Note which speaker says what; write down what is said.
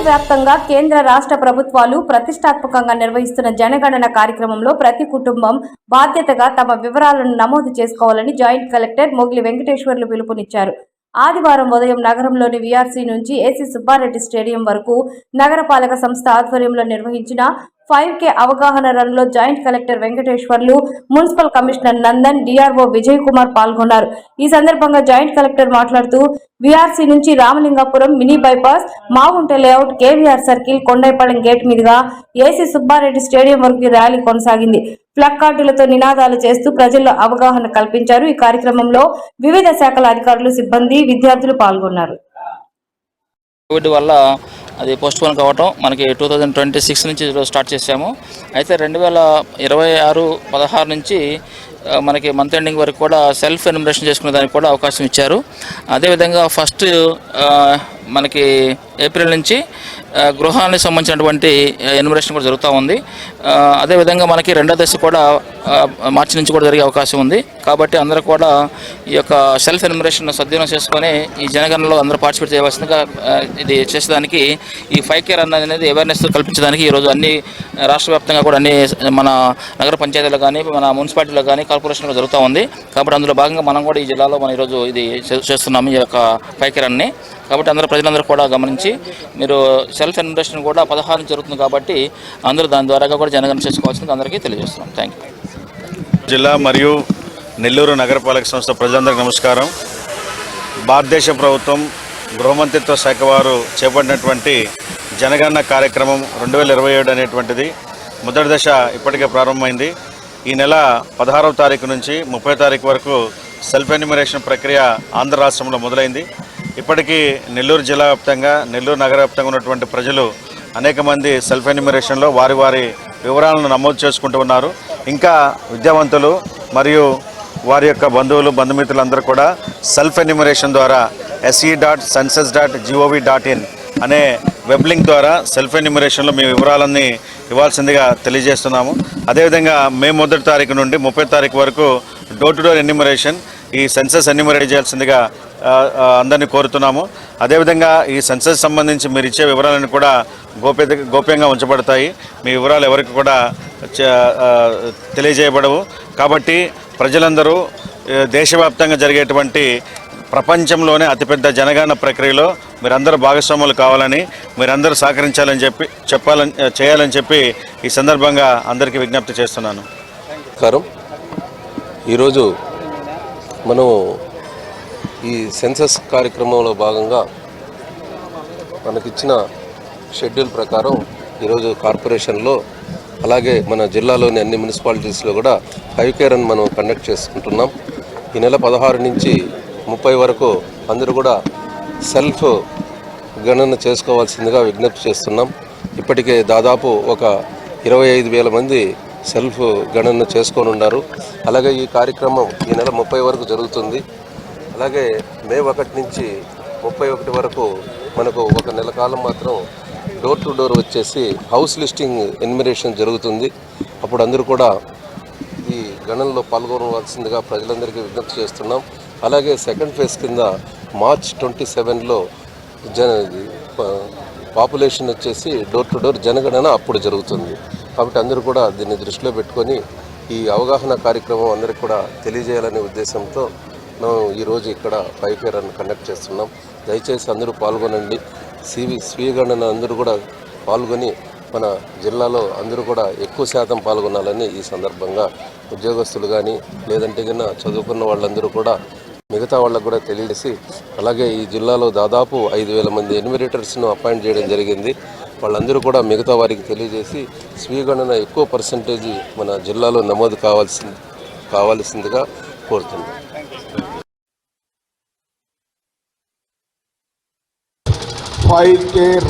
Speaker 1: దేశవ్యాప్తంగా కేంద్ర రాష్ట్ర ప్రభుత్వాలు ప్రతిష్టాత్మకంగా నిర్వహిస్తున్న జనగణన కార్యక్రమంలో ప్రతి కుటుంబం బాధ్యతగా తమ వివరాలను నమోదు చేసుకోవాలని జాయింట్ కలెక్టర్ మొగిలి వెంకటేశ్వర్లు పిలుపునిచ్చారు. ఆదివారం ఉదయం నగరంలోని వీఆర్సీ నుంచి ఏసీ సుబ్బారెడ్డి స్టేడియం వరకు నగరపాలక సంస్థ ఆధ్వర్యంలో నిర్వహించిన 5K అవగాహన రన్ లో joint collector Venkateswarlu, municipal commissioner Nandan, DRO Vijay Kumar పాల్గొన్నారు. ఈ సందర్భంగా జాయింట్ కలెక్టర్ మాట్లాడుతూ వీఆర్సీ నుంచి Ramalingapuram mini bypass, Magunta layout, KVR circle, Kondaipalem gate మీదుగా ఏసీ సుబ్బారెడ్డి స్టేడియం వరకు ర్యాలీ కొనసాగింది. ప్లక్కార్డులతో నినాదాలు చేస్తూ ప్రజల్లో అవగాహన కల్పించారు. ఈ కార్యక్రమంలో వివిధ శాఖల అధికారులు, సిబ్బంది, విద్యార్థులు పాల్గొన్నారు.
Speaker 2: కోవిడ్ వల్ల అది పోస్ట్పోన్ కావటం మనకి 2026 నుంచి స్టార్ట్ చేసాము. అయితే 2026-16 నుంచి మనకి మంత్ ఎండింగ్ వరకు కూడా సెల్ఫ్ ఎన్యూమరేషన్ చేసుకునే దానికి కూడా అవకాశం ఇచ్చారు. అదేవిధంగా ఫస్ట్ మనకి ఏప్రిల్ నుంచి గృహానికి సంబంధించినటువంటి ఎన్యూమరేషన్ కూడా జరుగుతూ ఉంది. అదేవిధంగా మనకి రెండో దశ కూడా మార్చి నుంచి కూడా జరిగే అవకాశం ఉంది. కాబట్టి అందరూ కూడా ఈ యొక్క సెల్ఫ్ ఎన్యూమరేషన్ సద్వినియోగం చేసుకొని ఈ జనగణనలో అందరూ పార్టిసిపేట్ చేయవలసిందిగా ఇది చేసేదానికి ఈ 5K రన్ అనేది అవేర్నెస్ కల్పించడానికి ఈరోజు అన్ని రాష్ట్ర వ్యాప్తంగా కూడా అన్ని మన నగర పంచాయతీలో కానీ, మన మున్సిపాలిటీలో కానీ, కార్పొరేషన్లో జరుగుతూ ఉంది. కాబట్టి అందులో భాగంగా మనం కూడా ఈ జిల్లాలో మనం ఈరోజు ఇది చేస్తున్నాము, ఈ యొక్క 5K రన్ని. కాబట్టి అందరూ ప్రజలందరూ కూడా గమనించి మీరు సెల్ఫ్ ఎన్యూమరేషన్ కూడా 16 నుంచి జరుగుతుంది. కాబట్టి అందరూ దాని ద్వారా కూడా జనగణన చేసుకోవాల్సింది అందరికీ తెలియజేస్తున్నాం. Thank you.
Speaker 3: జిల్లా మరియు నెల్లూరు నగరపాలక సంస్థ ప్రజలందరికీ నమస్కారం. భారతదేశ ప్రభుత్వం గృహమంత్రిత్వ శాఖ వారు చేపట్టినటువంటి జనగణన కార్యక్రమం 2027 అనేటువంటిది మొదటి దశ ఇప్పటికే ప్రారంభమైంది. ఈ నెల 16వ తారీఖు నుంచి 30వ తారీఖు వరకు సెల్ఫ్ ఎన్యూమరేషన్ ప్రక్రియ ఆంధ్ర రాష్ట్రంలో మొదలైంది. ఇప్పటికీ నెల్లూరు జిల్లా వ్యాప్తంగా, నెల్లూరు నగర వ్యాప్తంగా ఉన్నటువంటి ప్రజలు అనేక మంది సెల్ఫ్ ఎన్యూమరేషన్లో వారి వారి వివరాలను నమోదు చేసుకుంటూ ఉన్నారు. ఇంకా విద్యావంతులు మరియు వారి యొక్క బంధువులు, బంధుమిత్రులందరూ కూడా సెల్ఫ్ ఎన్యూమరేషన్ ద్వారా se.census.gov.in అనే వెబ్ లింక్ ద్వారా సెల్ఫ్ ఎన్యూమరేషన్లో మీ వివరాలన్నీ ఇవ్వాల్సిందిగా తెలియజేస్తున్నాము. అదేవిధంగా మే 1వ తారీఖు నుండి 30వ తారీఖు వరకు డోర్ టు డోర్ ఎన్యూమరేషన్, ఈ సెన్సస్ ఎన్యూమరేట్ చేయాల్సిందిగా అందరినీ కోరుతున్నాము. అదేవిధంగా ఈ సెన్సస్ సంబంధించి మీరు ఇచ్చే వివరాలను కూడా గోప్యంగా ఉంచబడతాయి. మీ వివరాలు ఎవరికి కూడా తెలియజేయబడవు. కాబట్టి ప్రజలందరూ దేశవ్యాప్తంగా జరిగేటువంటి ప్రపంచంలోనే అతిపెద్ద జనగణన ప్రక్రియలో మీరందరూ భాగస్వాములు కావాలని, మీరందరూ సహకరించాలని చేయాలని చెప్పి ఈ సందర్భంగా అందరికీ విజ్ఞప్తి చేస్తున్నాను.
Speaker 4: ఈరోజు మనం ఈ సెన్సస్ కార్యక్రమంలో భాగంగా మనకిచ్చిన షెడ్యూల్ ప్రకారం ఈరోజు కార్పొరేషన్లో, అలాగే మన జిల్లాలోని అన్ని మున్సిపాలిటీస్లో కూడా 5K రన్ మనం కండక్ట్ చేసుకుంటున్నాం. ఈ నెల 16 నుంచి 30 వరకు అందరూ కూడా సెల్ఫ్ గణన చేసుకోవాల్సిందిగా విజ్ఞప్తి చేస్తున్నాం. ఇప్పటికే దాదాపు ఒక 25,000 మంది సెల్ఫ్ గణన చేసుకొని ఉన్నారు. అలాగే ఈ కార్యక్రమం ఈ నెల 30 వరకు జరుగుతుంది. అలాగే మే 1 నుంచి 31 వరకు మనకు ఒక నెల కాలం మాత్రం డోర్ టు డోర్ వచ్చేసి హౌస్ లిస్టింగ్ ఎన్యూమరేషన్ జరుగుతుంది. అప్పుడు అందరూ కూడా ఈ గణనలో పాల్గొనవలసిందిగా ప్రజలందరికీ విజ్ఞప్తి చేస్తున్నాం. అలాగే సెకండ్ ఫేజ్ కింద మార్చ్ 27లో పాపులేషన్ వచ్చేసి డోర్ టు డోర్ జనగణన అప్పుడు జరుగుతుంది. కాబట్టి అందరూ కూడా దీన్ని దృష్టిలో పెట్టుకొని ఈ అవగాహన కార్యక్రమం అందరికీ కూడా తెలియజేయాలనే ఉద్దేశంతో మనం ఈరోజు ఇక్కడ 5K రన్ కండక్ట్ చేస్తున్నాం. దయచేసి అందరూ పాల్గొనండి. స్వీయ గణన అందరూ కూడా పాల్గొని మన జిల్లాలో అందరూ కూడా ఎక్కువ శాతం పాల్గొనాలని ఈ సందర్భంగా ఉద్యోగస్తులు కానీ, లేదంటే కన్నా చదువుకున్న వాళ్ళందరూ కూడా మిగతా వాళ్ళకు కూడా తెలియజేసి, అలాగే ఈ జిల్లాలో దాదాపు 5,000 మంది ఎన్యూమరేటర్స్ను అపాయింట్ చేయడం జరిగింది. వాళ్ళందరూ కూడా మిగతా వారికి తెలియజేసి స్వీయ గణన ఎక్కువ పర్సంటేజ్ మన జిల్లాలో నమోదు కావాల్సిందిగా కోరుతున్నాం.